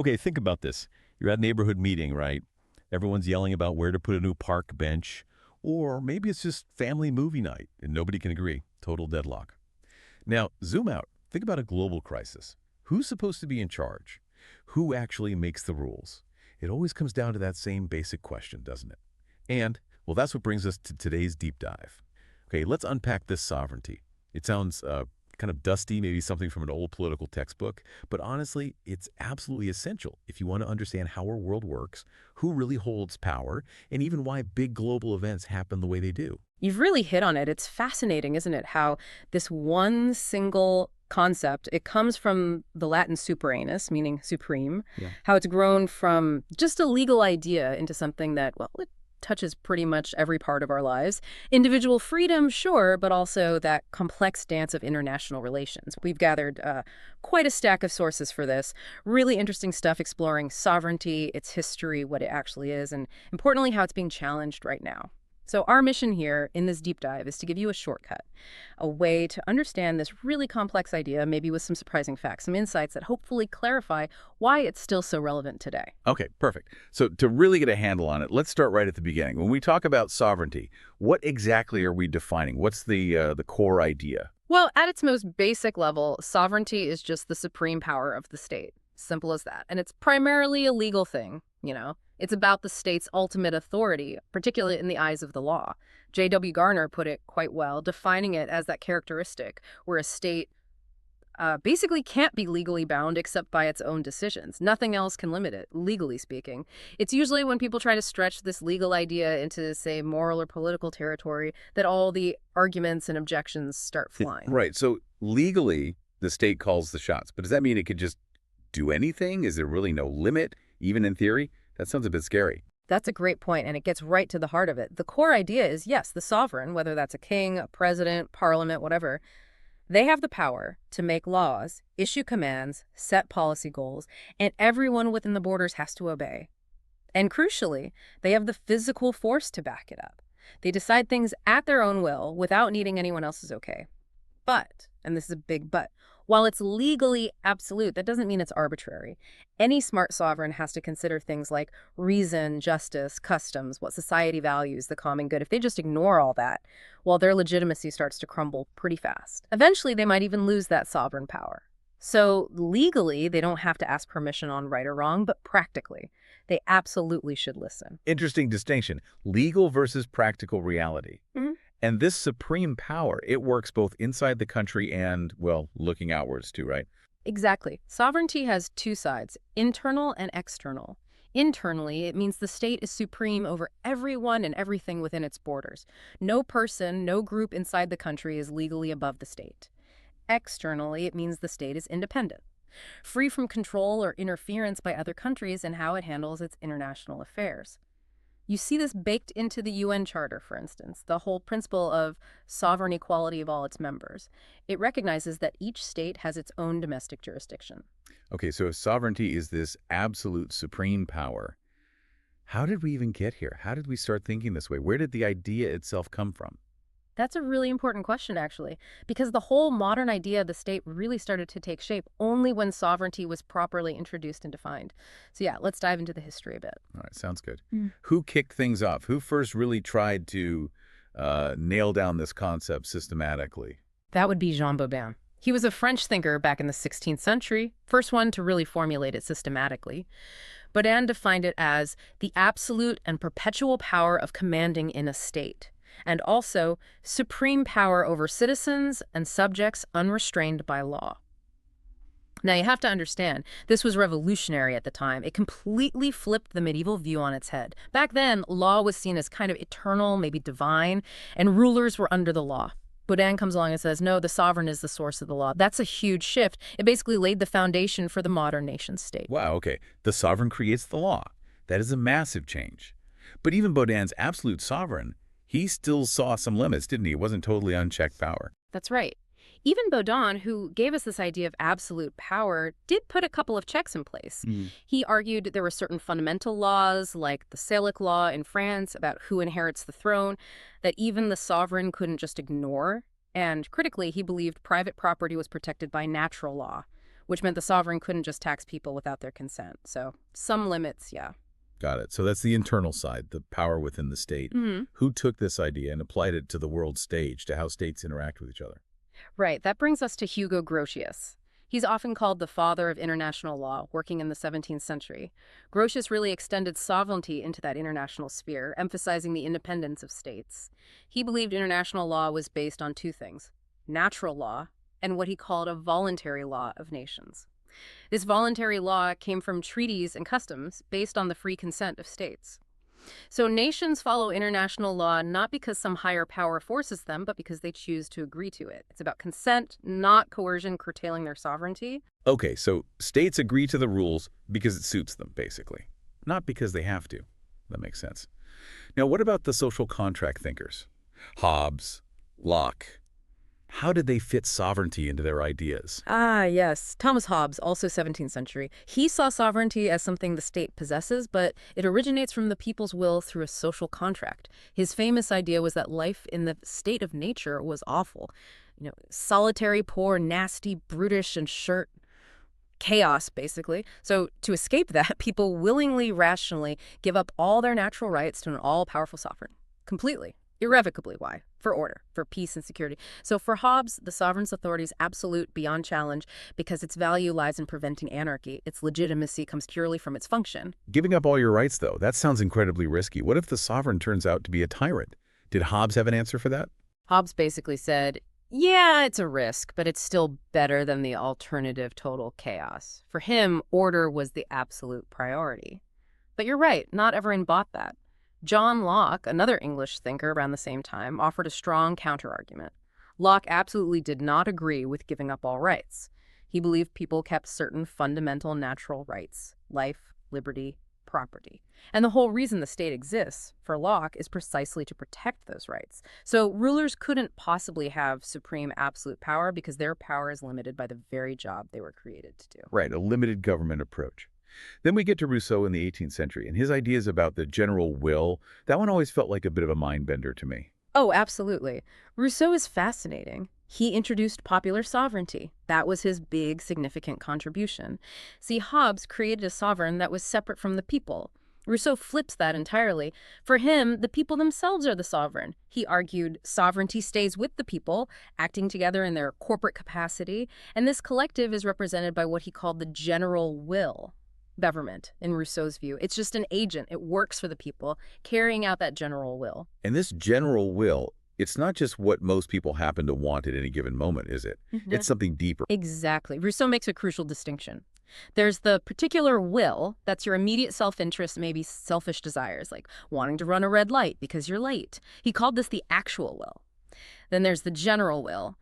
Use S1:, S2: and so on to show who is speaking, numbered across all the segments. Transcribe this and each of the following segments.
S1: Okay, think about this. You're at a neighborhood meeting, right? Everyone's yelling about where to put a new park bench. Or maybe it's just family movie night and nobody can agree. Total deadlock. Now, zoom out. Think about a global crisis. Who's supposed to be in charge? Who actually makes the rules? It always comes down to that same basic question, doesn't it? And, well, that's what brings us to today's deep dive. Okay, let's unpack this sovereignty. It sounds kind of dusty, maybe something from an old political textbook, but honestly, it's absolutely essential if you want to understand how our world works, who really holds power, and even why big global events happen the way they do.
S2: You've really hit on it. It's fascinating, isn't it, how this one single concept, it comes from the Latin superanus, meaning supreme,
S1: Yeah.
S2: how it's grown from just a legal idea into something that, well, it touches pretty much every part of our lives. Individual freedom, sure, but also that complex dance of international relations. We've gathered quite a stack of sources for this. Really interesting stuff exploring sovereignty, its history, what it actually is, and importantly, how it's being challenged right now. So our mission here in this deep dive is to give you a shortcut, a way to understand this really complex idea, maybe with some surprising facts, some insights that hopefully clarify why it's still so relevant today.
S1: Okay, perfect. So to really get a handle on it, let's start right at the beginning. When we talk about sovereignty, what exactly are we defining? What's the core idea?
S2: Well, at its most basic level, sovereignty is just the supreme power of the state. Simple as that. And it's primarily a legal thing, you know. It's about the state's ultimate authority, particularly in the eyes of the law. J.W. Garner put it quite well, defining it as that characteristic where a state basically can't be legally bound except by its own decisions. Nothing else can limit it, legally speaking. It's usually when people try to stretch this legal idea into, say, moral or political territory that all the arguments and objections start flying.
S1: Right. So legally, the state calls the shots. But does that mean it could just do anything? Is there really no limit, even in theory? That sounds a bit scary.
S2: That's a great point, and it gets right to the heart of it. The core idea is, yes, the sovereign, whether that's a king, a president, parliament, whatever, they have the power to make laws, issue commands, set policy goals, and everyone within the borders has to obey. And crucially, they have the physical force to back it up. They decide things at their own will without needing anyone else's okay. But, and this is a big but, while it's legally absolute, that doesn't mean it's arbitrary. Any smart sovereign has to consider things like reason, justice, customs, what society values, the common good. If they just ignore all that, well, their legitimacy starts to crumble pretty fast. Eventually, they might even lose that sovereign power. So legally, they don't have to ask permission on right or wrong, but practically, they absolutely should listen.
S1: Interesting distinction. Legal versus practical reality.
S2: Mm-hmm.
S1: And this supreme power, it works both inside the country and, well, looking outwards too, right?
S2: Exactly. Sovereignty has two sides, internal and external. Internally, it means the state is supreme over everyone and everything within its borders. No person, no group inside the country is legally above the state. Externally, it means the state is independent, free from control or interference by other countries in how it handles its international affairs. You see this baked into the UN Charter, for instance, the whole principle of sovereign equality of all its members. It recognizes that each state has its own domestic jurisdiction.
S1: Okay, so if sovereignty is this absolute supreme power, how did we even get here? How did we start thinking this way? Where did the idea itself come from?
S2: That's a really important question, actually, because the whole modern idea of the state really started to take shape only when sovereignty was properly introduced and defined. So yeah, let's dive into the history a bit.
S1: All right, sounds good. Who kicked things off? Who first really tried to nail down this concept systematically?
S2: That would be Jean Bodin. He was a French thinker back in the 16th century, first one to really formulate it systematically. Bodin defined it as the absolute and perpetual power of commanding in a state, and also supreme power over citizens and subjects unrestrained by law. Now, you have to understand, this was revolutionary at the time. It completely flipped the medieval view on its head. Back then, law was seen as kind of eternal, maybe divine, and rulers were under the law. Bodin comes along and says, no, the sovereign is the source of the law. That's a huge shift. It basically laid the foundation for the modern nation state.
S1: Wow, okay. The sovereign creates the law. That is a massive change. But even Bodin's absolute sovereign, he still saw some limits, didn't he? It wasn't totally unchecked power.
S2: That's right. Even Bodin, who gave us this idea of absolute power, did put a couple of checks in place. He argued there were certain fundamental laws, like the Salic law in France about who inherits the throne, that even the sovereign couldn't just ignore. And critically, he believed private property was protected by natural law, which meant the sovereign couldn't just tax people without their consent. So some limits, yeah.
S1: Got it. So that's the internal side, the power within the state.
S2: Hmm.
S1: Who took this idea and applied it to the world stage, to how states interact with each other?
S2: Right, that brings us to Hugo Grotius. He's often called the father of international law, working in the 17th century. Grotius really extended sovereignty into that international sphere, emphasizing the independence of states. He believed international law was based on two things: natural law and what he called a voluntary law of nations. This voluntary law came from treaties and customs based on the free consent of states. So nations follow international law not because some higher power forces them, but because they choose to agree to it. It's about consent, not coercion curtailing their sovereignty.
S1: Okay, so states agree to the rules because it suits them, basically, not because they have to. That makes sense. Now, what about the social contract thinkers? Hobbes, Locke. How did they fit sovereignty into their ideas?
S2: Ah, yes. Thomas Hobbes, also 17th century. He saw sovereignty as something the state possesses, but it originates from the people's will through a social contract. His famous idea was that life in the state of nature was awful. Solitary, poor, nasty, brutish, and short chaos, basically. So to escape that, people willingly, rationally give up all their natural rights to an all-powerful sovereign. Completely. Irrevocably. Why? For order, for peace and security. So for Hobbes, the sovereign's authority is absolute, beyond challenge, because its value lies in preventing anarchy. Its legitimacy comes purely from its function.
S1: Giving up all your rights, though, that sounds incredibly risky. What if the sovereign turns out to be a tyrant? Did Hobbes have an answer for that?
S2: Hobbes basically said, yeah, it's a risk, but it's still better than the alternative total chaos. For him, order was the absolute priority. But you're right, not everyone bought that. John Locke, another English thinker around the same time, offered a strong counterargument. Locke absolutely did not agree with giving up all rights. He believed people kept certain fundamental natural rights: life, liberty, property. And the whole reason the state exists, for Locke, is precisely to protect those rights. So rulers couldn't possibly have supreme absolute power because their power is limited by the very job they were created to do.
S1: Right, a limited government approach. Then we get to Rousseau in the 18th century, and his ideas about the general will. That one always felt like a bit of a mind-bender to me.
S2: Oh, absolutely. Rousseau is fascinating. He introduced popular sovereignty. That was his big, significant contribution. See, Hobbes created a sovereign that was separate from the people. Rousseau flips that entirely. For him, the people themselves are the sovereign. He argued sovereignty stays with the people, acting together in their corporate capacity, and this collective is represented by what he called the general will. Government, in Rousseau's view. It's just an agent. It works for the people, carrying out that general will.
S1: And this general will, it's not just what most people happen to want at any given moment, is it? It's something deeper.
S2: Exactly. Rousseau makes a crucial distinction. There's the particular will, that's your immediate self-interest, maybe selfish desires, like wanting to run a red light because you're late. He called this the actual will. Then there's the general will.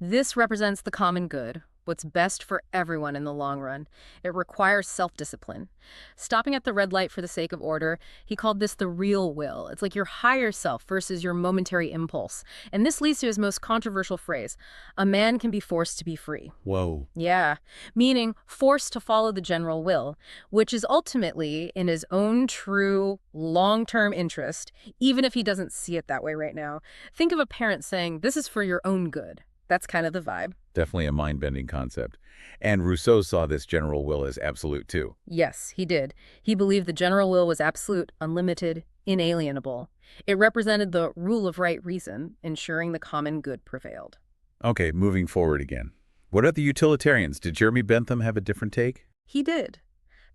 S2: This represents the common good, what's best for everyone in the long run. It requires self-discipline. Stopping at the red light for the sake of order, he called this the real will. It's like your higher self versus your momentary impulse. And this leads to his most controversial phrase: a man can be forced to be free.
S1: Whoa.
S2: Yeah, meaning forced to follow the general will, which is ultimately in his own true long-term interest, even if he doesn't see it that way right now. Think of a parent saying, "This is for your own good." That's kind of the vibe.
S1: Definitely a mind-bending concept. And Rousseau saw this general will as absolute, too.
S2: Yes, he did. He believed the general will was absolute, unlimited, inalienable. It represented the rule of right reason, ensuring the common good prevailed.
S1: Okay, moving forward again. What about the utilitarians? Did Jeremy Bentham have a different take?
S2: He did.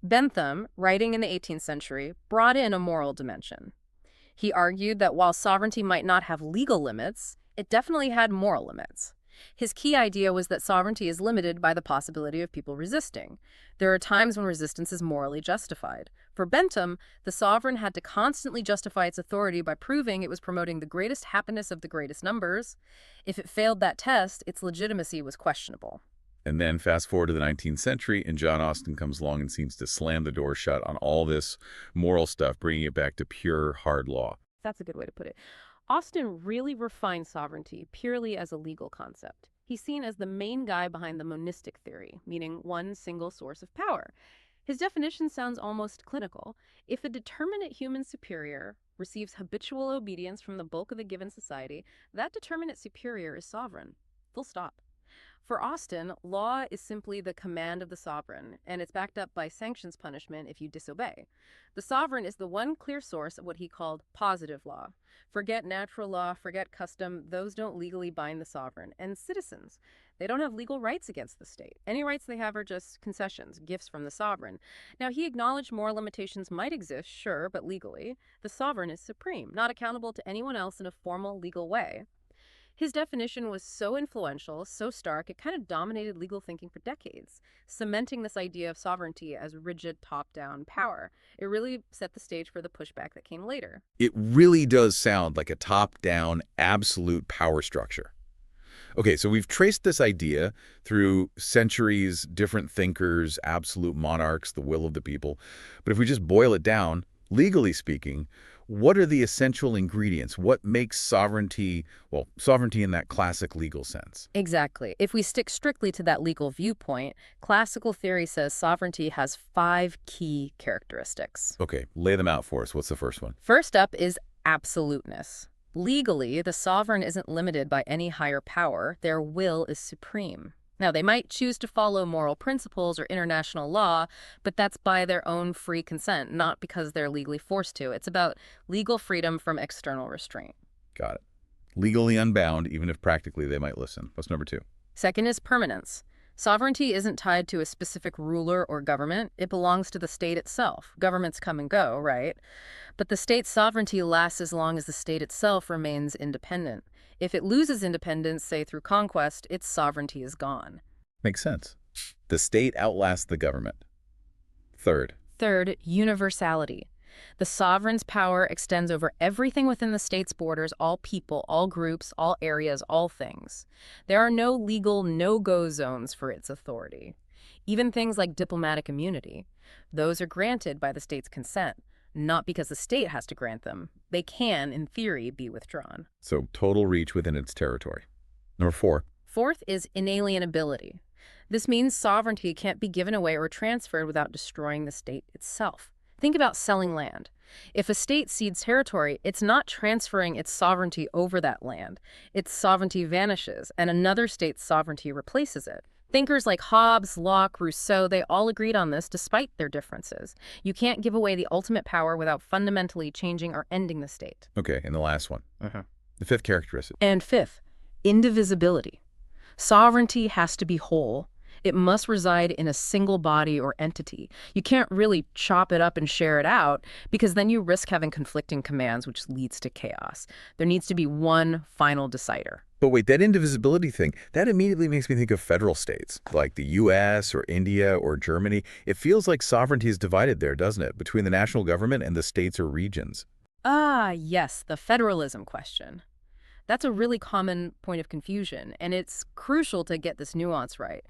S2: Bentham, writing in the 18th century, brought in a moral dimension. He argued that while sovereignty might not have legal limits, it definitely had moral limits. His key idea was that sovereignty is limited by the possibility of people resisting. There are times when resistance is morally justified. For Bentham, the sovereign had to constantly justify its authority by proving it was promoting the greatest happiness of the greatest numbers. If it failed that test, its legitimacy was questionable.
S1: And then fast forward to the 19th century, and John Austin comes along and seems to slam the door shut on all this moral stuff, bringing it back to pure hard law.
S2: That's a good way to put it. Austin really refined sovereignty purely as a legal concept. He's seen as the main guy behind the monistic theory, meaning one single source of power. His definition sounds almost clinical. If a determinate human superior receives habitual obedience from the bulk of the given society, that determinate superior is sovereign. Full stop. For Austin, law is simply the command of the sovereign, and it's backed up by sanctions punishment if you disobey. The sovereign is the one clear source of what he called positive law. Forget natural law, forget custom, those don't legally bind the sovereign. And citizens, they don't have legal rights against the state. Any rights they have are just concessions, gifts from the sovereign. Now, he acknowledged moral limitations might exist, sure, but legally, the sovereign is supreme, not accountable to anyone else in a formal legal way. His definition was so influential, so stark, it kind of dominated legal thinking for decades, cementing this idea of sovereignty as rigid top-down power. It really set the stage for the pushback that came later.
S1: It really does sound like a top-down absolute power structure. Okay, so we've traced this idea through centuries, different thinkers, absolute monarchs, the will of the people. But if we just boil it down, legally speaking, what are the essential ingredients? What makes sovereignty, well, sovereignty in that classic legal sense?
S2: Exactly. If we stick strictly to that legal viewpoint, classical theory says sovereignty has 5 key characteristics.
S1: Okay, lay them out for us. What's the first one?
S2: First up is absoluteness. Legally, the sovereign isn't limited by any higher power. Their will is supreme. Now, they might choose to follow moral principles or international law, but that's by their own free consent, not because they're legally forced to. It's about legal freedom from external restraint.
S1: Got it. Legally unbound, even if practically they might listen. What's number 2?
S2: Second is permanence. Sovereignty isn't tied to a specific ruler or government. It belongs to the state itself. Governments come and go, right? But the state's sovereignty lasts as long as the state itself remains independent. If it loses independence, say through conquest, its sovereignty is gone.
S1: Makes sense. The state outlasts the government. Third,
S2: Universality. The sovereign's power extends over everything within the state's borders, all people, all groups, all areas, all things. There are no legal no-go zones for its authority. Even things like diplomatic immunity. Those are granted by the state's consent, not because the state has to grant them. They can, in theory, be withdrawn.
S1: so total reach within its territory. Number 4,
S2: Fourth is inalienability. This means sovereignty can't be given away or transferred without destroying the state itself. Think about selling land. If a state cedes territory, it's not transferring its sovereignty over that land. Its sovereignty vanishes, and another state's sovereignty replaces it. Thinkers like Hobbes, Locke, Rousseau, they all agreed on this despite their differences. You can't give away the ultimate power without fundamentally changing or ending the state.
S1: Okay, and the last one. The 5th characteristic.
S2: And fifth, indivisibility. Sovereignty has to be whole. It must reside in a single body or entity. You can't really chop it up and share it out because then you risk having conflicting commands, which leads to chaos. There needs to be one final decider.
S1: But wait, that indivisibility thing, that immediately makes me think of federal states, like the US or India or Germany. It feels like sovereignty is divided there, doesn't it, between the national government and the states or regions?
S2: Ah, yes, the federalism question. That's a really common point of confusion, and it's crucial to get this nuance right.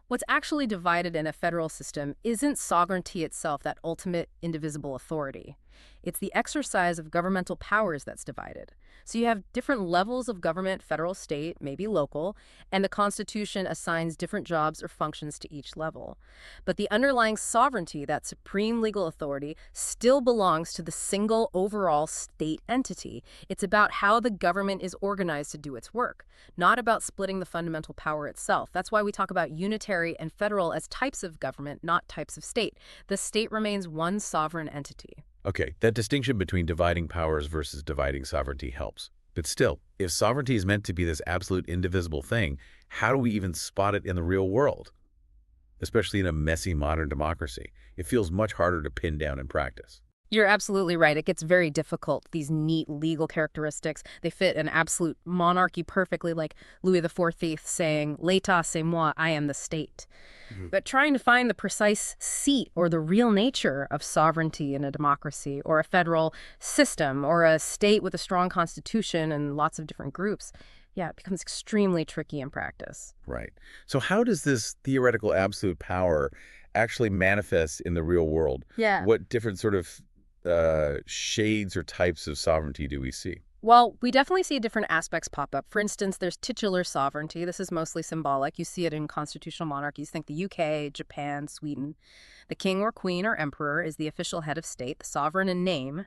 S2: What's actually divided in a federal system isn't sovereignty itself, that ultimate indivisible authority. It's the exercise of governmental powers that's divided. So you have different levels of government, federal, state, maybe local, and the Constitution assigns different jobs or functions to each level. But the underlying sovereignty, that supreme legal authority, still belongs to the single overall state entity. It's about how the government is organized to do its work, not about splitting the fundamental power itself. That's why we talk about unitary and federal as types of government, not types of state. The state remains one sovereign entity.
S1: Okay, that distinction between dividing powers versus dividing sovereignty helps. But still, if sovereignty is meant to be this absolute indivisible thing, how do we even spot it in the real world? Especially in a messy modern democracy. It feels much harder to pin down in practice.
S2: You're absolutely right. It gets very difficult. These neat legal characteristics, they fit an absolute monarchy perfectly, like Louis XIV saying, "L'état c'est moi, I am the state." But trying to find the precise seat or the real nature of sovereignty in a democracy or a federal system or a state with a strong constitution and lots of different groups, yeah, it becomes extremely tricky in practice.
S1: Right. So how does this theoretical absolute power actually manifest in the real world?
S2: Yeah.
S1: What different sort of shades or types of sovereignty do we see?
S2: Well, we definitely see different aspects pop up. For instance, there's titular sovereignty. This is mostly symbolic. You see it in constitutional monarchies. Think the UK, Japan, Sweden. The king or queen or emperor is the official head of state, the sovereign in name,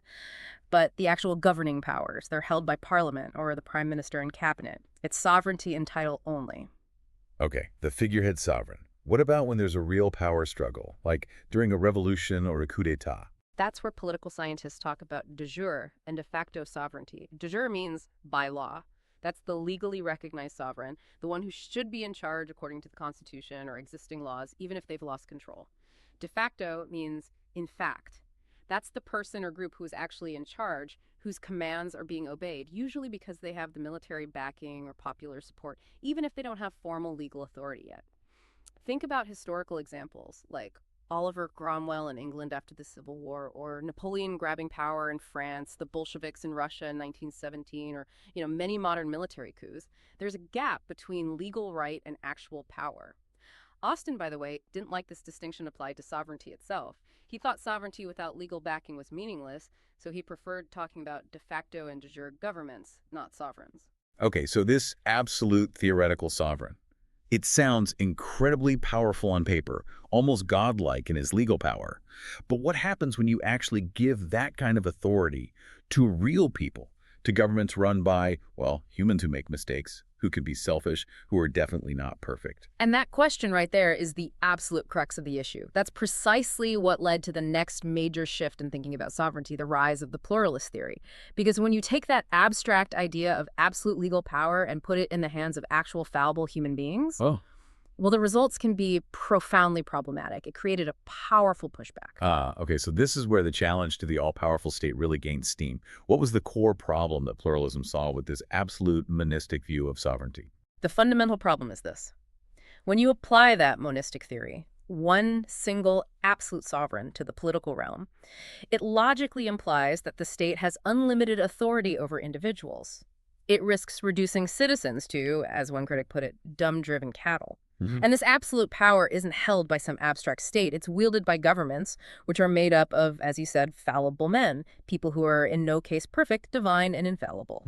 S2: but the actual governing powers, they're held by parliament or the prime minister and cabinet. It's sovereignty in title only.
S1: Okay, the figurehead sovereign. What about when there's a real power struggle, like during a revolution or a coup d'etat?
S2: That's where political scientists talk about de jure and de facto sovereignty. De jure means by law. That's the legally recognized sovereign, the one who should be in charge according to the Constitution or existing laws, even if they've lost control. De facto means in fact. That's the person or group who is actually in charge, whose commands are being obeyed, usually because they have the military backing or popular support, even if they don't have formal legal authority yet. Think about historical examples like Oliver Cromwell in England after the Civil War, or Napoleon grabbing power in France, the Bolsheviks in Russia in 1917, or many modern military coups. There's a gap between legal right and actual power. Austin, by the way, didn't like this distinction applied to sovereignty itself. He thought sovereignty without legal backing was meaningless, so he preferred talking about de facto and de jure governments, not sovereigns.
S1: Okay, so this absolute theoretical sovereign. It sounds incredibly powerful on paper, almost godlike in his legal power. But what happens when you actually give that kind of authority to real people, to governments run by, well, humans who make mistakes, who can be selfish, who are definitely not perfect?
S2: And that question right there is the absolute crux of the issue. That's precisely what led to the next major shift in thinking about sovereignty, the rise of the pluralist theory. Because when you take that abstract idea of absolute legal power and put it in the hands of actual fallible human beings,
S1: Oh.
S2: well, the results can be profoundly problematic. It created a powerful pushback.
S1: Okay, so this is where the challenge to the all-powerful state really gained steam. What was the core problem that pluralism saw with this absolute monistic view of sovereignty?
S2: The fundamental problem is this. When you apply that monistic theory, one single absolute sovereign to the political realm, it logically implies that the state has unlimited authority over individuals. It risks reducing citizens to, as one critic put it, dumb-driven cattle. And this absolute power isn't held by some abstract state. It's wielded by governments, which are made up of, as you said, fallible men, people who are in no case perfect, divine, and infallible.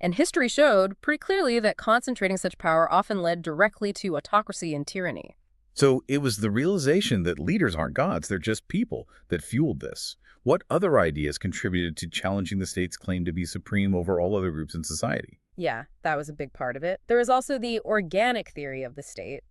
S2: And history showed pretty clearly that concentrating such power often led directly to autocracy and tyranny.
S1: So it was the realization that leaders aren't gods, they're just people, that fueled this. What other ideas contributed to challenging the state's claim to be supreme over all other groups in society?
S2: Yeah, that was a big part of it. There is also the organic theory of the state,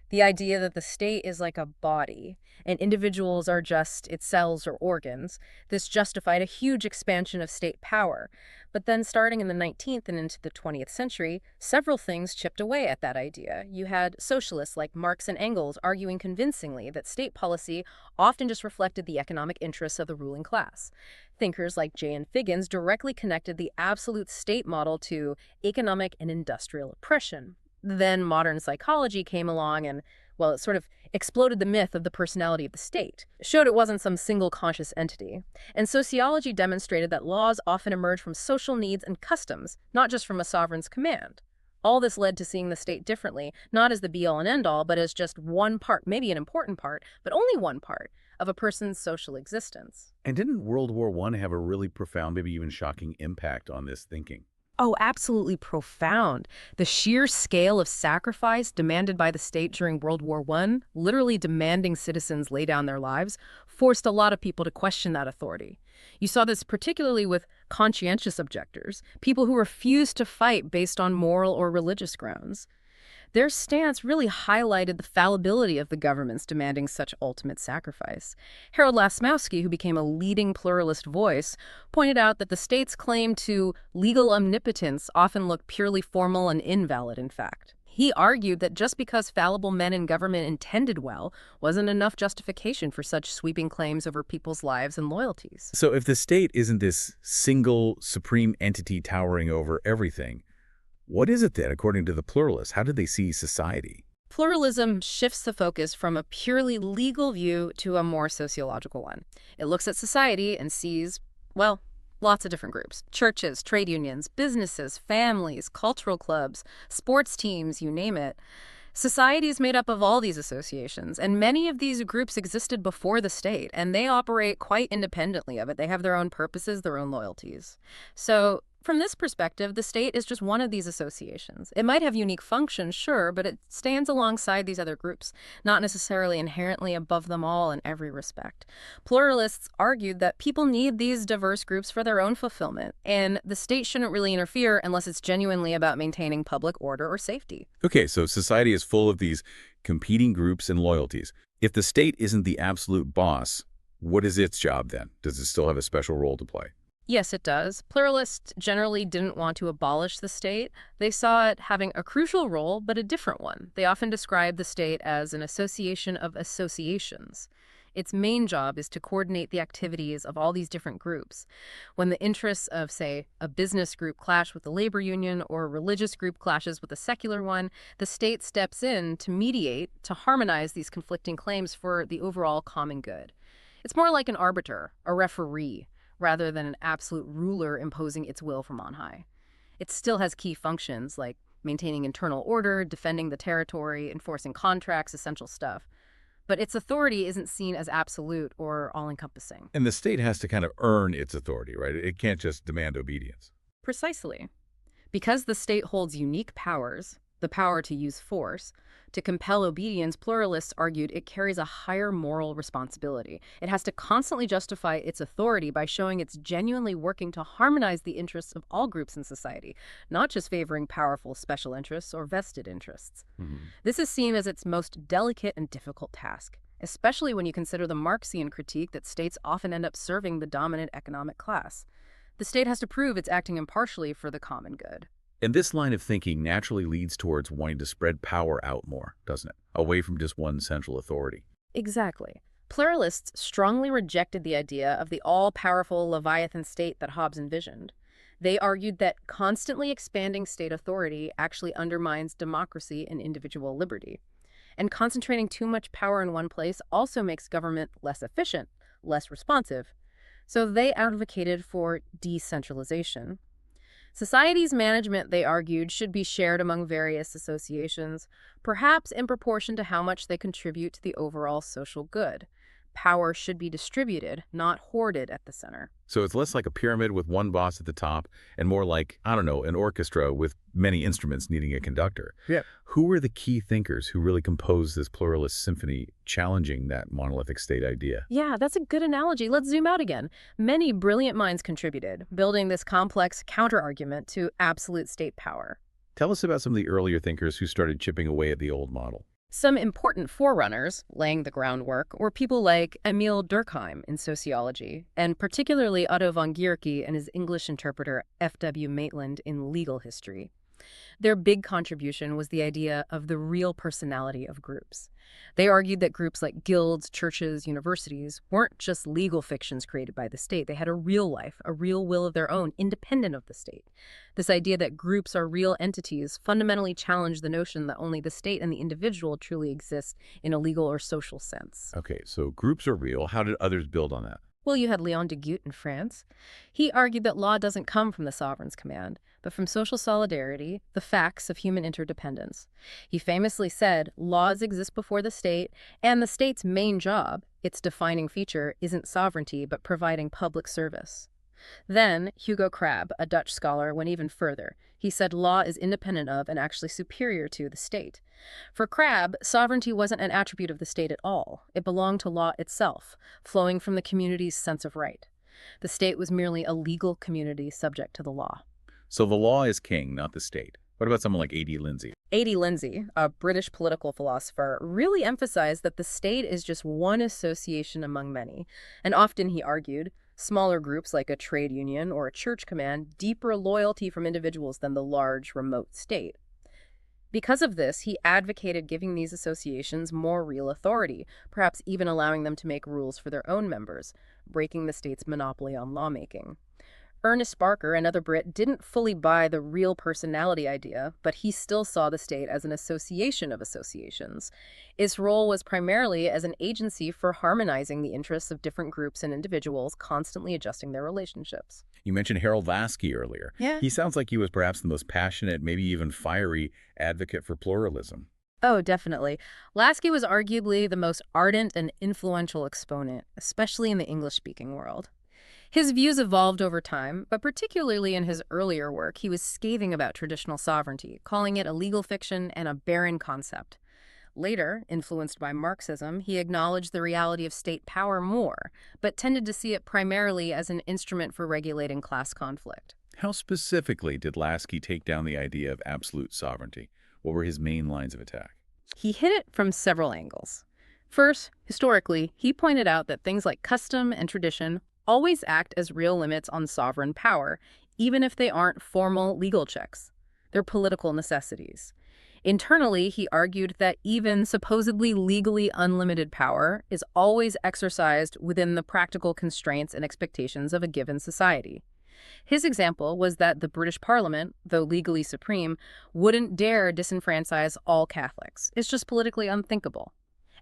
S2: the idea that the state is like a body, and individuals are just its cells or organs. This justified a huge expansion of state power. But then starting in the 19th and into the 20th century, several things chipped away at that idea. You had socialists like Marx and Engels arguing convincingly that state policy often just reflected the economic interests of the ruling class. Thinkers like J.N. Figgins directly connected the absolute state model to economic and industrial oppression. Then modern psychology came along and, well, it sort of exploded the myth of the personality of the state, showed it wasn't some single conscious entity. And sociology demonstrated that laws often emerge from social needs and customs, not just from a sovereign's command. All this led to seeing the state differently, not as the be-all and end-all, but as just one part, maybe an important part, but only one part, of a person's social existence.
S1: And didn't World War I have a really profound, maybe even shocking impact on this thinking?
S2: Oh, absolutely profound. The sheer scale of sacrifice demanded by the state during World War I, literally demanding citizens lay down their lives, forced a lot of people to question that authority. You saw this particularly with conscientious objectors, people who refused to fight based on moral or religious grounds. Their stance really highlighted the fallibility of the governments demanding such ultimate sacrifice. Harold Lasmowski, who became a leading pluralist voice, pointed out that the state's claim to legal omnipotence often looked purely formal and invalid, in fact. He argued that just because fallible men in government intended well wasn't enough justification for such sweeping claims over people's lives and loyalties.
S1: So if the state isn't this single supreme entity towering over everything, what is it then, according to the pluralists? How do they see society?
S2: Pluralism shifts the focus from a purely legal view to a more sociological one. It looks at society and sees, well, lots of different groups. Churches, trade unions, businesses, families, cultural clubs, sports teams, you name it. Society is made up of all these associations, and many of these groups existed before the state, and they operate quite independently of it. They have their own purposes, their own loyalties. So, From this perspective, the state is just one of these associations. It might have unique functions, sure, but it stands alongside these other groups, not necessarily inherently above them all in every respect. Pluralists argued that people need these diverse groups for their own fulfillment, and the state shouldn't really interfere unless it's genuinely about maintaining public order or safety.
S1: Okay, so society is full of these competing groups and loyalties. If the state isn't the absolute boss, what is its job then? Does it still have a special role to play?
S2: Yes, it does. Pluralists generally didn't want to abolish the state. They saw it having a crucial role, but a different one. They often describe the state as an association of associations. Its main job is to coordinate the activities of all these different groups. When the interests of, say, a business group clash with the labor union or a religious group clashes with a secular one, the state steps in to mediate, to harmonize these conflicting claims for the overall common good. It's more like an arbiter, a referee, rather than an absolute ruler imposing its will from on high. It still has key functions like maintaining internal order, defending the territory, enforcing contracts, essential stuff. But its authority isn't seen as absolute or all-encompassing.
S1: And the state has to kind of earn its authority, right? It can't just demand obedience.
S2: Precisely. Because the state holds unique powers, the power to use force, to compel obedience, pluralists argued it carries a higher moral responsibility. It has to constantly justify its authority by showing it's genuinely working to harmonize the interests of all groups in society, not just favoring powerful special interests or vested interests. This is seen as its most delicate and difficult task, especially when you consider the Marxian critique that states often end up serving the dominant economic class. The state has to prove it's acting impartially for the common good.
S1: And this line of thinking naturally leads towards wanting to spread power out more, doesn't it? Away from just one central authority.
S2: Exactly. Pluralists strongly rejected the idea of the all-powerful Leviathan state that Hobbes envisioned. They argued that constantly expanding state authority actually undermines democracy and individual liberty. And concentrating too much power in one place also makes government less efficient, less responsive. So they advocated for decentralization. Society's management, they argued, should be shared among various associations, perhaps in proportion to how much they contribute to the overall social good. Power should be distributed, not hoarded at the center.
S1: So it's less like a pyramid with one boss at the top and more like, I don't know, an orchestra with many instruments needing a conductor.
S3: Yeah.
S1: Who were the key thinkers who really composed this pluralist symphony challenging that monolithic state idea?
S2: Yeah, that's a good analogy. Let's zoom out again. Many brilliant minds contributed, building this complex counterargument to absolute state power.
S1: Tell us about some of the earlier thinkers who started chipping away at the old model.
S2: Some important forerunners, laying the groundwork, were people like Emil Durkheim in sociology, and particularly Otto von Guericke and his English interpreter F.W. Maitland in legal history. Their big contribution was the idea of the real personality of groups. They argued that groups like guilds, churches, universities weren't just legal fictions created by the state. They had a real life, a real will of their own, independent of the state. This idea that groups are real entities fundamentally challenged the notion that only the state and the individual truly exist in a legal or social sense.
S1: Okay, so groups are real. How did others build on that?
S2: Well, you had Léon de Guatte in France. He argued that law doesn't come from the sovereign's command, but from social solidarity, the facts of human interdependence. He famously said, laws exist before the state, and the state's main job, its defining feature, isn't sovereignty, but providing public service. Then, Hugo Crabbe, a Dutch scholar, went even further. He said law is independent of and actually superior to the state. For Crabbe, sovereignty wasn't an attribute of the state at all. It belonged to law itself, flowing from the community's sense of right. The state was merely a legal community subject to the law.
S1: So the law is king, not the state. What about someone like A.D. Lindsay?
S2: A.D. Lindsay, a British political philosopher, really emphasized that the state is just one association among many. And often, he argued, smaller groups like a trade union or a church command deeper loyalty from individuals than the large, remote state. Because of this, he advocated giving these associations more real authority, perhaps even allowing them to make rules for their own members, breaking the state's monopoly on lawmaking. Ernest Barker, another Brit, didn't fully buy the real personality idea, but he still saw the state as an association of associations. Its role was primarily as an agency for harmonizing the interests of different groups and individuals, constantly adjusting their relationships.
S1: You mentioned Harold Lasky earlier.
S2: Yeah.
S1: He sounds like he was perhaps the most passionate, maybe even fiery advocate for pluralism.
S2: Oh, definitely. Lasky was arguably the most ardent and influential exponent, especially in the English-speaking world. His views evolved over time, but particularly in his earlier work, he was scathing about traditional sovereignty, calling it a legal fiction and a barren concept. Later, influenced by Marxism, he acknowledged the reality of state power more, but tended to see it primarily as an instrument for regulating class conflict.
S1: How specifically did Lasky take down the idea of absolute sovereignty? What were his main lines of attack?
S2: He hit it from several angles. First, historically, he pointed out that things like custom and tradition always act as real limits on sovereign power, even if they aren't formal legal checks. They're political necessities. Internally, he argued that even supposedly legally unlimited power is always exercised within the practical constraints and expectations of a given society. His example was that the British Parliament, though legally supreme, wouldn't dare disenfranchise all Catholics. It's just politically unthinkable.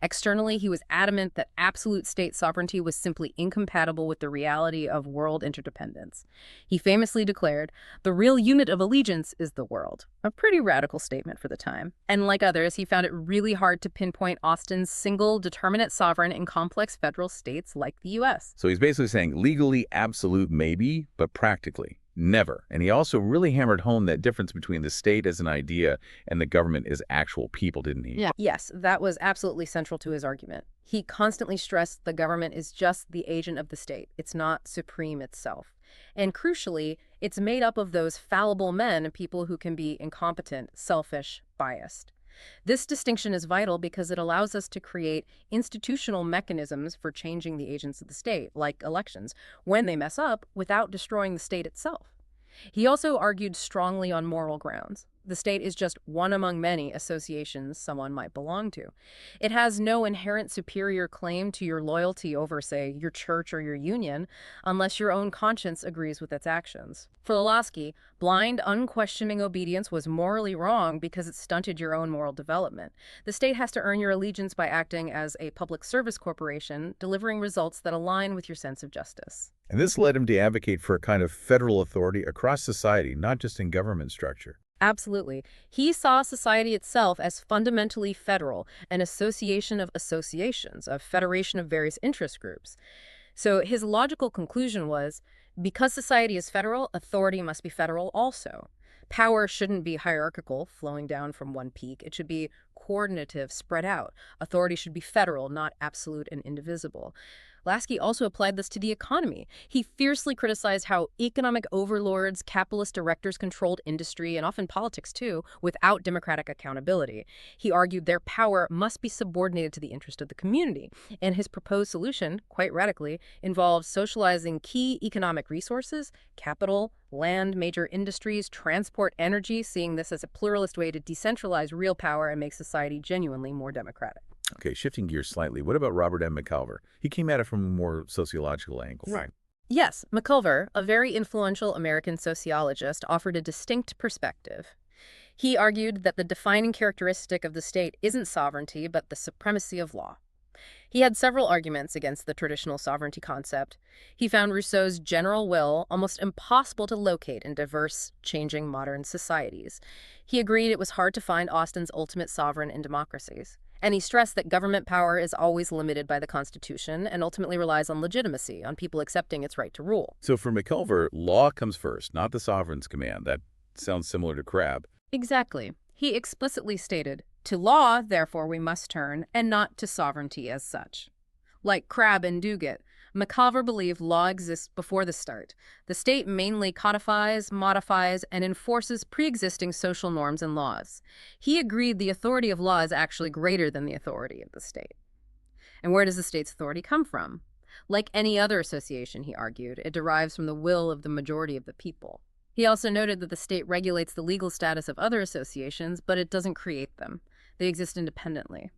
S2: Externally, he was adamant that absolute state sovereignty was simply incompatible with the reality of world interdependence. He famously declared, "The real unit of allegiance is the world," a pretty radical statement for the time. And like others, he found it really hard to pinpoint Austin's single determinate sovereign in complex federal states like the U.S.
S1: So he's basically saying legally absolute maybe, but practically never. And he also really hammered home that difference between the state as an idea and the government as actual people, didn't he?
S2: Yeah. Yes, that was absolutely central to his argument. He constantly stressed the government is just the agent of the state. It's not supreme itself. And crucially, it's made up of those fallible men and people who can be incompetent, selfish, biased. This distinction is vital because it allows us to create institutional mechanisms for changing the agents of the state, like elections, when they mess up without destroying the state itself. He also argued strongly on moral grounds. The state is just one among many associations someone might belong to. It has no inherent superior claim to your loyalty over, say, your church or your union, unless your own conscience agrees with its actions. For Lasky, blind, unquestioning obedience was morally wrong because it stunted your own moral development. The state has to earn your allegiance by acting as a public service corporation, delivering results that align with your sense of justice.
S1: And this led him to advocate for a kind of federal authority across society, not just in government structure.
S2: Absolutely. He saw society itself as fundamentally federal, an association of associations, a federation of various interest groups. So his logical conclusion was, because society is federal, authority must be federal also. Power shouldn't be hierarchical, flowing down from one peak. It should be coordinative, spread out. Authority should be federal, not absolute and indivisible. Lasky also applied this to the economy. He fiercely criticized how economic overlords, capitalist directors controlled industry and often politics too, without democratic accountability. He argued their power must be subordinated to the interest of the community. And his proposed solution, quite radically, involved socializing key economic resources, capital, land, major industries, transport, energy, seeing this as a pluralist way to decentralize real power and make society genuinely more democratic.
S1: Okay, shifting gears slightly, what about Robert M. McCalver? He came at it from a more sociological angle.
S2: Right. Yes, McCulver, a very influential American sociologist, offered a distinct perspective. He argued that the defining characteristic of the state isn't sovereignty, but the supremacy of law. He had several arguments against the traditional sovereignty concept. He found Rousseau's general will almost impossible to locate in diverse, changing modern societies. He agreed it was hard to find Austin's ultimate sovereign in democracies. And he stressed that government power is always limited by the Constitution and ultimately relies on legitimacy, on people accepting its right to rule.
S1: So for McCulver, law comes first, not the sovereign's command. That sounds similar to Crabbe.
S2: Exactly. He explicitly stated, "To law, therefore, we must turn, and not to sovereignty as such." Like Crabbe and Duguid, McCulver believed law exists before the start. The state mainly codifies, modifies, and enforces pre-existing social norms and laws. He agreed the authority of law is actually greater than the authority of the state. And where does the state's authority come from? Like any other association, he argued, it derives from the will of the majority of the people. He also noted that the state regulates the legal status of other associations, but it doesn't create them. They exist independently.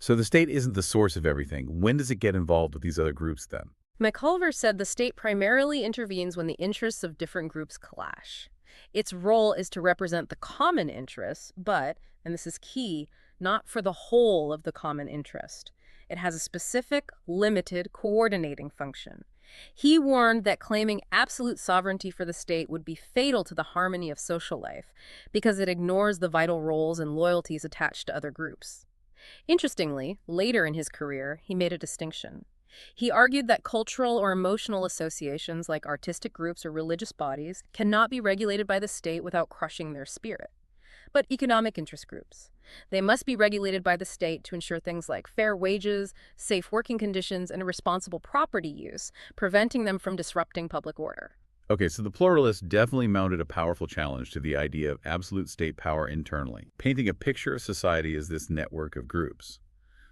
S1: So the state isn't the source of everything. When does it get involved with these other groups then?
S2: McCulver said the state primarily intervenes when the interests of different groups clash. Its role is to represent the common interests, but, and this is key, not for the whole of the common interest. It has a specific, limited, coordinating function. He warned that claiming absolute sovereignty for the state would be fatal to the harmony of social life because it ignores the vital roles and loyalties attached to other groups. Interestingly, later in his career, he made a distinction. He argued that cultural or emotional associations like artistic groups or religious bodies cannot be regulated by the state without crushing their spirit. But economic interest groups, they must be regulated by the state to ensure things like fair wages, safe working conditions, and responsible property use, preventing them from disrupting public order.
S1: Okay, so the pluralists definitely mounted a powerful challenge to the idea of absolute state power internally, painting a picture of society as this network of groups.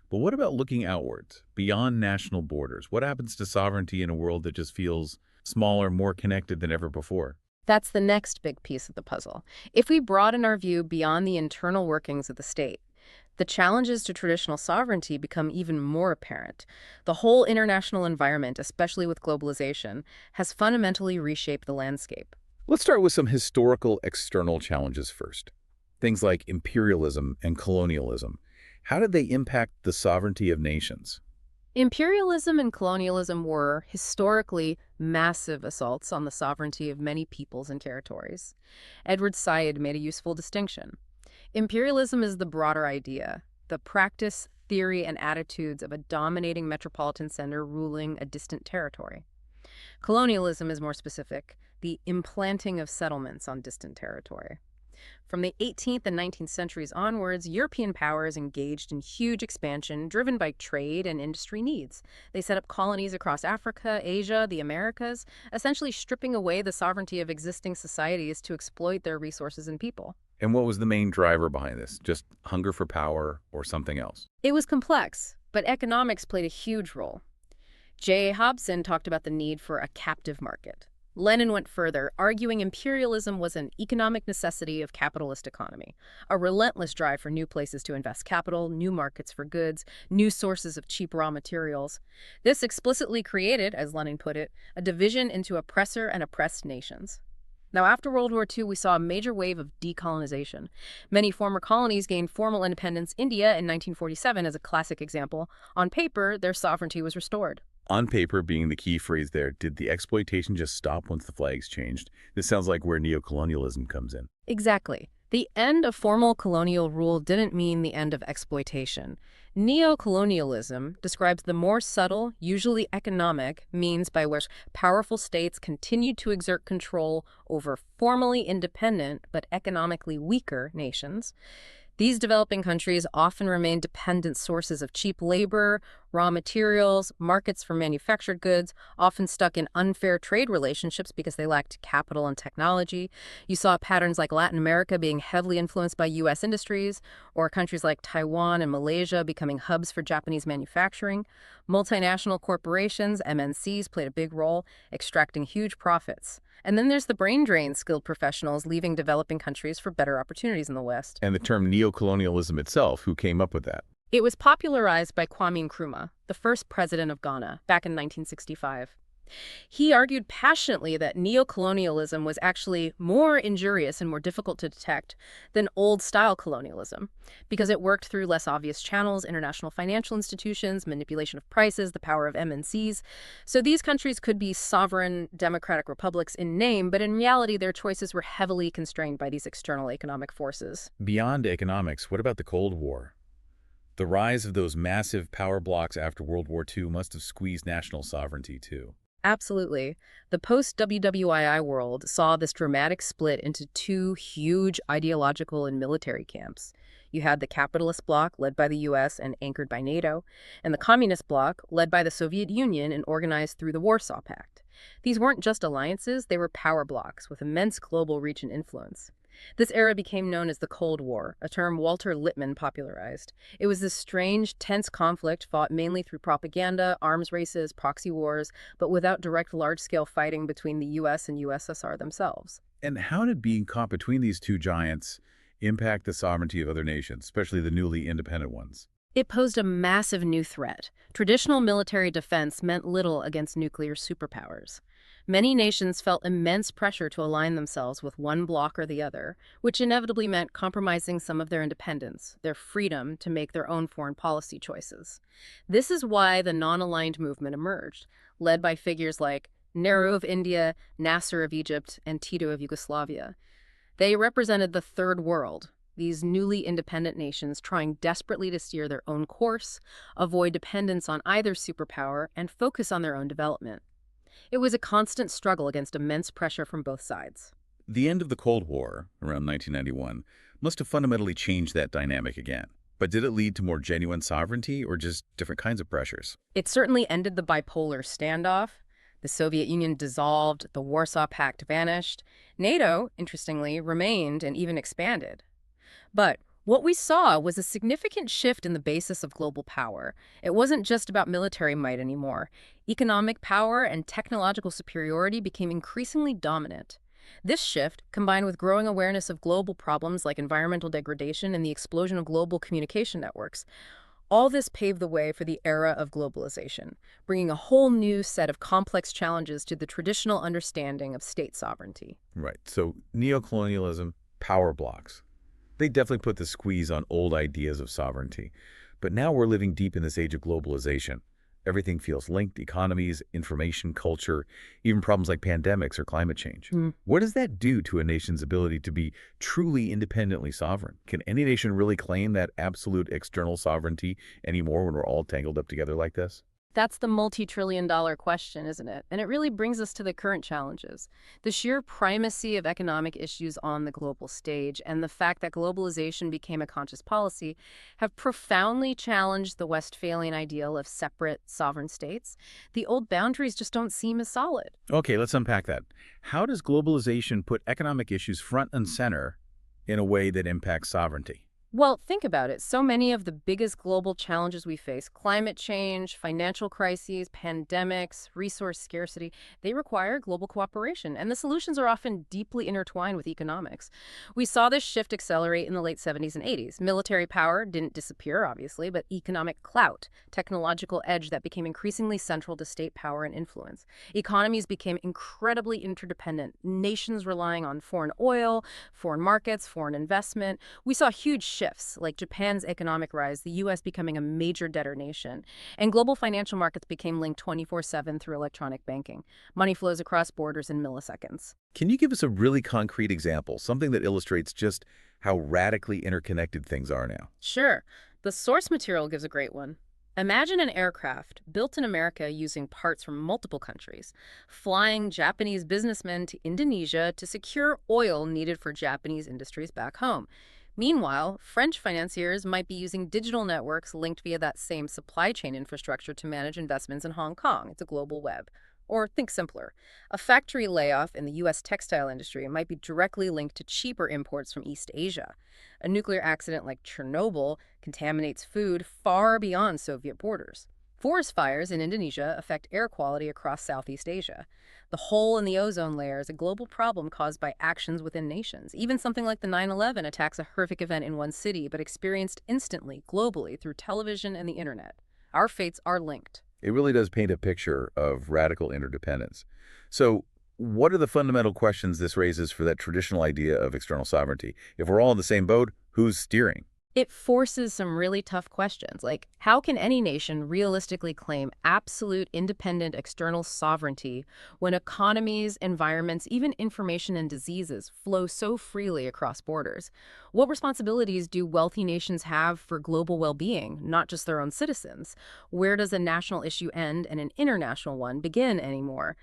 S1: But what about looking outwards, beyond national borders? What happens to sovereignty in a world that just feels smaller, more connected than ever before?
S2: That's the next big piece of the puzzle. If we broaden our view beyond the internal workings of the state, the challenges to traditional sovereignty become even more apparent. The whole international environment, especially with globalization, has fundamentally reshaped the landscape.
S1: Let's start with some historical external challenges first. Things like imperialism and colonialism. How did they impact the sovereignty of nations?
S2: Imperialism and colonialism were, historically, massive assaults on the sovereignty of many peoples and territories. Edward Said made a useful distinction. Imperialism is the broader idea, the practice, theory, and attitudes of a dominating metropolitan center ruling a distant territory. Colonialism is more specific, the implanting of settlements on distant territory. From the 18th and 19th centuries onwards, European powers engaged in huge expansion driven by trade and industry needs. They set up colonies across Africa, Asia, the Americas, essentially stripping away the sovereignty of existing societies to exploit their resources and people.
S1: And what was the main driver behind this? Just hunger for power or something else?
S2: It was complex, but economics played a huge role. J.A. Hobson talked about the need for a captive market. Lenin went further, arguing imperialism was an economic necessity of capitalist economy, a relentless drive for new places to invest capital, new markets for goods, new sources of cheap raw materials. This explicitly created, as Lenin put it, a division into oppressor and oppressed nations. Now, after World War II, we saw a major wave of decolonization. Many former colonies gained formal independence. India in 1947 is a classic example. On paper, their sovereignty was restored.
S1: On paper being the key phrase there, did the exploitation just stop once the flags changed? This sounds like where neo-colonialism comes in.
S2: Exactly. The end of formal colonial rule didn't mean the end of exploitation. Neo-colonialism describes the more subtle, usually economic, means by which powerful states continued to exert control over formally independent but economically weaker nations. These developing countries often remain dependent sources of cheap labor, raw materials, markets for manufactured goods, often stuck in unfair trade relationships because they lacked capital and technology. You saw patterns like Latin America being heavily influenced by U.S. industries, or countries like Taiwan and Malaysia becoming hubs for Japanese manufacturing. Multinational corporations, MNCs, played a big role, extracting huge profits. And then there's the brain drain, skilled professionals leaving developing countries for better opportunities in the West.
S1: And the term neo-colonialism itself, who came up with that?
S2: It was popularized by Kwame Nkrumah, the first president of Ghana, back in 1965. He argued passionately that neo-colonialism was actually more injurious and more difficult to detect than old-style colonialism because it worked through less obvious channels, international financial institutions, manipulation of prices, the power of MNCs. So these countries could be sovereign democratic republics in name, but in reality their choices were heavily constrained by these external economic forces.
S1: Beyond economics, what about the Cold War? The rise of those massive power blocks after World War II must have squeezed national sovereignty too.
S2: Absolutely. The post-WWII world saw this dramatic split into two huge ideological and military camps. You had the capitalist bloc, led by the U.S. and anchored by NATO, and the communist bloc, led by the Soviet Union and organized through the Warsaw Pact. These weren't just alliances, they were power blocs with immense global reach and influence. This era became known as the Cold War, a term Walter Lippmann popularized. It was this strange, tense conflict fought mainly through propaganda, arms races, proxy wars, but without direct large-scale fighting between the U.S. and USSR themselves.
S1: And how did being caught between these two giants impact the sovereignty of other nations, especially the newly independent ones?
S2: It posed a massive new threat. Traditional military defense meant little against nuclear superpowers. Many nations felt immense pressure to align themselves with one bloc or the other, which inevitably meant compromising some of their independence, their freedom to make their own foreign policy choices. This is why the non-aligned movement emerged, led by figures like Nehru of India, Nasser of Egypt, and Tito of Yugoslavia. They represented the Third World, these newly independent nations trying desperately to steer their own course, avoid dependence on either superpower, and focus on their own development. It was a constant struggle against immense pressure from both sides.
S1: The end of the Cold War, around 1991, must have fundamentally changed that dynamic again. But did it lead to more genuine sovereignty or just different kinds of pressures?
S2: It certainly ended the bipolar standoff. The Soviet Union dissolved, the Warsaw Pact vanished. NATO, interestingly, remained and even expanded. But what we saw was a significant shift in the basis of global power. It wasn't just about military might anymore. Economic power and technological superiority became increasingly dominant. This shift, combined with growing awareness of global problems like environmental degradation and the explosion of global communication networks, all this paved the way for the era of globalization, bringing a whole new set of complex challenges to the traditional understanding of state sovereignty.
S1: Right. So neo-colonialism, power blocks. They definitely put the squeeze on old ideas of sovereignty. But now we're living deep in this age of globalization. Everything feels linked: economies, information, culture, even problems like pandemics or climate change. What does that do to a nation's ability to be truly independently sovereign? Can any nation really claim that absolute external sovereignty anymore when we're all tangled up together like this?
S2: That's the multi-trillion-dollar question, isn't it? And it really brings us to the current challenges. The sheer primacy of economic issues on the global stage and the fact that globalization became a conscious policy have profoundly challenged the Westphalian ideal of separate sovereign states. The old boundaries just don't seem as solid.
S1: Okay, let's unpack that. How does globalization put economic issues front and center in a way that impacts sovereignty?
S2: Well, think about it. So many of the biggest global challenges we face, climate change, financial crises, pandemics, resource scarcity, they require global cooperation, and the solutions are often deeply intertwined with economics. We saw this shift accelerate in the late 70s and 80s. Military power didn't disappear, obviously, but economic clout, technological edge that became increasingly central to state power and influence. Economies became incredibly interdependent, nations relying on foreign oil, foreign markets, foreign investment. We saw huge shifts, like Japan's economic rise, the U.S. becoming a major debtor nation, and global financial markets became linked 24/7 through electronic banking. Money flows across borders in milliseconds.
S1: Can you give us a really concrete example, something that illustrates just how radically interconnected things are now?
S2: Sure, the source material gives a great one. Imagine an aircraft built in America using parts from multiple countries, flying Japanese businessmen to Indonesia to secure oil needed for Japanese industries back home. Meanwhile, French financiers might be using digital networks linked via that same supply chain infrastructure to manage investments in Hong Kong. It's a global web. Or think simpler. A factory layoff in the U.S. textile industry might be directly linked to cheaper imports from East Asia. A nuclear accident like Chernobyl contaminates food far beyond Soviet borders. Forest fires in Indonesia affect air quality across Southeast Asia. The hole in the ozone layer is a global problem caused by actions within nations. Even something like the 9/11 attacks a horrific event in one city, but experienced instantly, globally, through television and the internet. Our fates are linked.
S1: It really does paint a picture of radical interdependence. So, what are the fundamental questions this raises for that traditional idea of external sovereignty? If we're all in the same boat, who's steering?
S2: It forces some really tough questions, like how can any nation realistically claim absolute independent external sovereignty when economies, environments, even information and diseases flow so freely across borders? What responsibilities do wealthy nations have for global well-being, not just their own citizens? Where does a national issue end and an international one begin anymore?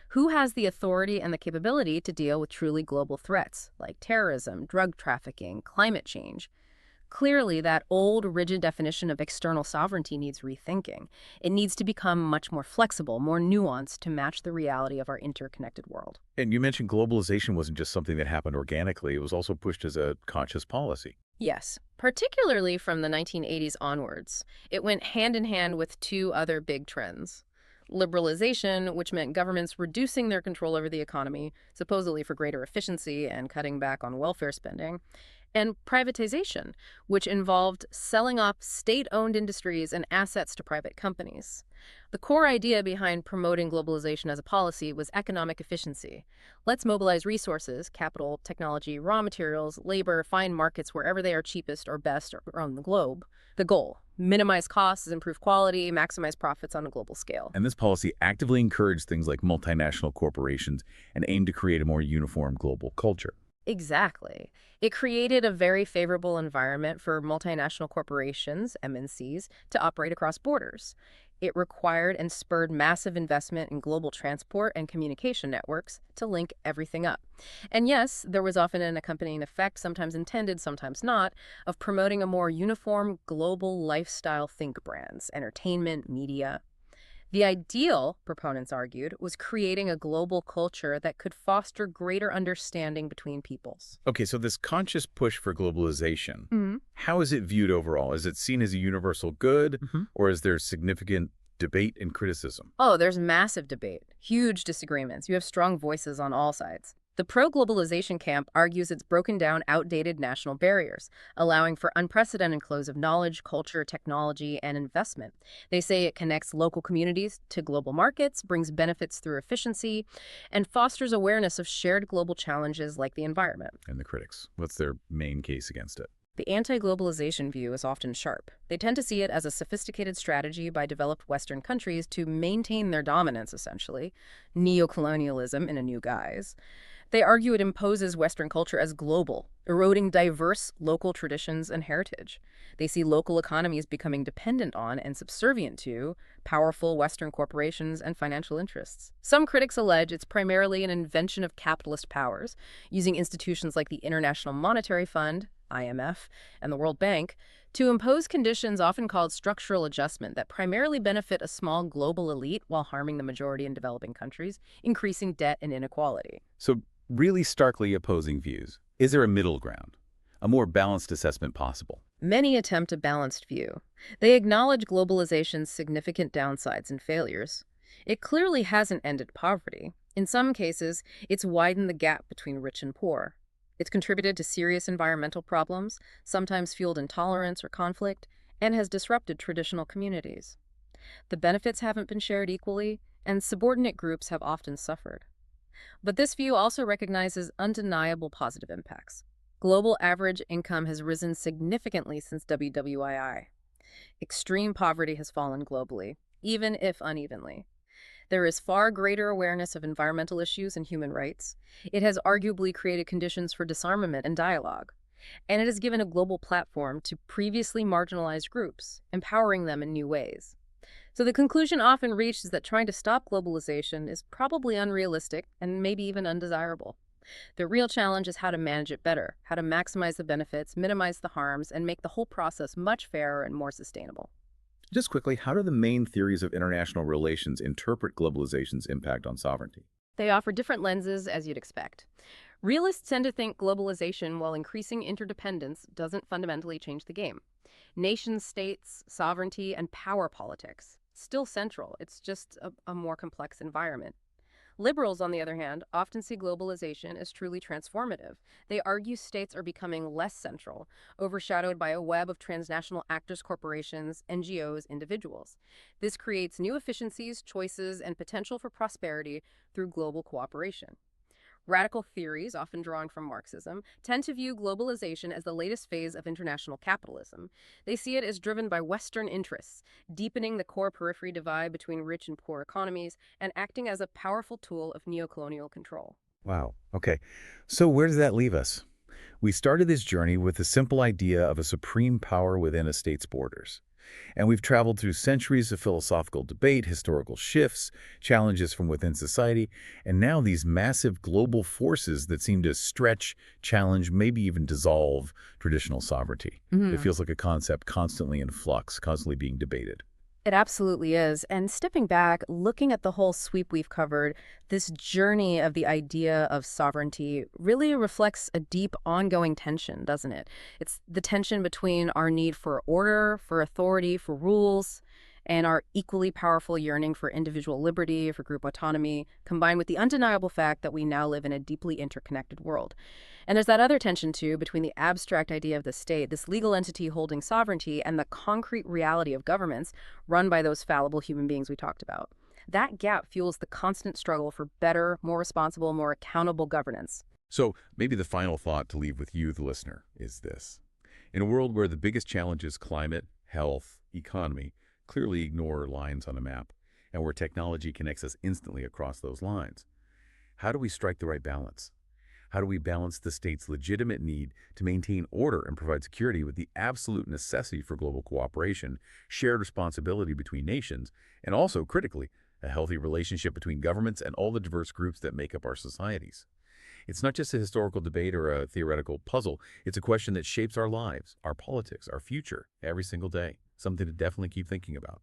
S2: Who has the authority and the capability to deal with truly global threats, like terrorism, drug trafficking, climate change? Clearly, that old, rigid definition of external sovereignty needs rethinking. It needs to become much more flexible, more nuanced to match the reality of our interconnected world.
S1: And you mentioned globalization wasn't just something that happened organically. It was also pushed as a conscious policy.
S2: Yes, particularly from the 1980s onwards. It went hand in hand with two other big trends. Liberalization, which meant governments reducing their control over the economy, supposedly for greater efficiency and cutting back on welfare spending, and privatization, which involved selling off state-owned industries and assets to private companies. The core idea behind promoting globalization as a policy was economic efficiency. Let's mobilize resources, capital, technology, raw materials, labor, find markets wherever they are cheapest or best around the globe. The goal: minimize costs, improve quality, maximize profits on a global scale.
S1: And this policy actively encouraged things like multinational corporations and aimed to create a more uniform global culture.
S2: Exactly. It created a very favorable environment for multinational corporations, MNCs, to operate across borders. It required and spurred massive investment in global transport and communication networks to link everything up. And yes, there was often an accompanying effect, sometimes intended, sometimes not, of promoting a more uniform global lifestyle think brands, entertainment, media. The ideal, proponents argued, was creating a global culture that could foster greater understanding between peoples.
S1: Okay, so this conscious push for globalization,
S2: Mhm.
S1: how is it viewed overall? Is it seen as a universal good,
S2: Mhm.
S1: or is there significant debate and criticism?
S2: Oh, there's massive debate, huge disagreements. You have strong voices on all sides. The pro-globalization camp argues it's broken down outdated national barriers, allowing for unprecedented flows of knowledge, culture, technology, and investment. They say it connects local communities to global markets, brings benefits through efficiency, and fosters awareness of shared global challenges like the environment.
S1: And the critics, what's their main case against it?
S2: The anti-globalization view is often sharp. They tend to see it as a sophisticated strategy by developed Western countries to maintain their dominance, essentially, neo-colonialism in a new guise. They argue it imposes Western culture as global, eroding diverse local traditions and heritage. They see local economies becoming dependent on and subservient to powerful Western corporations and financial interests. Some critics allege it's primarily an invention of capitalist powers, using institutions like the International Monetary Fund, IMF, and the World Bank to impose conditions often called structural adjustment that primarily benefit a small global elite while harming the majority in developing countries, increasing debt and inequality.
S1: So, really starkly opposing views. Is there a middle ground? A more balanced assessment possible?
S2: Many attempt a balanced view. They acknowledge globalization's significant downsides and failures. It clearly hasn't ended poverty. In some cases, it's widened the gap between rich and poor. It's contributed to serious environmental problems, sometimes fueled intolerance or conflict, and has disrupted traditional communities. The benefits haven't been shared equally, and subordinate groups have often suffered. But this view also recognizes undeniable positive impacts. Global average income has risen significantly since WWII. Extreme poverty has fallen globally, even if unevenly. There is far greater awareness of environmental issues and human rights. It has arguably created conditions for disarmament and dialogue. And it has given a global platform to previously marginalized groups, empowering them in new ways. So the conclusion often reached is that trying to stop globalization is probably unrealistic and maybe even undesirable. The real challenge is how to manage it better, how to maximize the benefits, minimize the harms, and make the whole process much fairer and more sustainable.
S1: Just quickly, how do the main theories of international relations interpret globalization's impact on sovereignty?
S2: They offer different lenses, as you'd expect. Realists tend to think globalization, while increasing interdependence, doesn't fundamentally change the game. Nation states, sovereignty, and power politics, still central. It's just a more complex environment. Liberals, on the other hand, often see globalization as truly transformative. They argue states are becoming less central, overshadowed by a web of transnational actors, corporations, NGOs, individuals. This creates new efficiencies, choices, and potential for prosperity through global cooperation. Radical theories, often drawing from Marxism, tend to view globalization as the latest phase of international capitalism. They see it as driven by Western interests, deepening the core-periphery divide between rich and poor economies, and acting as a powerful tool of neocolonial control.
S1: Wow. Okay. So where does that leave us? We started this journey with the simple idea of a supreme power within a state's borders. And we've traveled through centuries of philosophical debate, historical shifts, challenges from within society, and now these massive global forces that seem to stretch, challenge, maybe even dissolve traditional sovereignty. It
S2: Mhm.
S1: feels like a concept constantly in flux, constantly being debated.
S2: It absolutely is. And stepping back, looking at the whole sweep we've covered, this journey of the idea of sovereignty really reflects a deep ongoing tension, doesn't it? It's the tension between our need for order, for authority, for rules, and our equally powerful yearning for individual liberty, for group autonomy, combined with the undeniable fact that we now live in a deeply interconnected world. And there's that other tension, too, between the abstract idea of the state, this legal entity holding sovereignty, and the concrete reality of governments run by those fallible human beings we talked about. That gap fuels the constant struggle for better, more responsible, more accountable governance.
S1: So maybe the final thought to leave with you, the listener, is this. In a world where the biggest challenges, climate, health, economy, clearly ignore lines on a map, and where technology connects us instantly across those lines, how do we strike the right balance? How do we balance the state's legitimate need to maintain order and provide security with the absolute necessity for global cooperation, shared responsibility between nations, and also, critically, a healthy relationship between governments and all the diverse groups that make up our societies? It's not just a historical debate or a theoretical puzzle. It's a question that shapes our lives, our politics, our future, every single day. Something to definitely keep thinking about.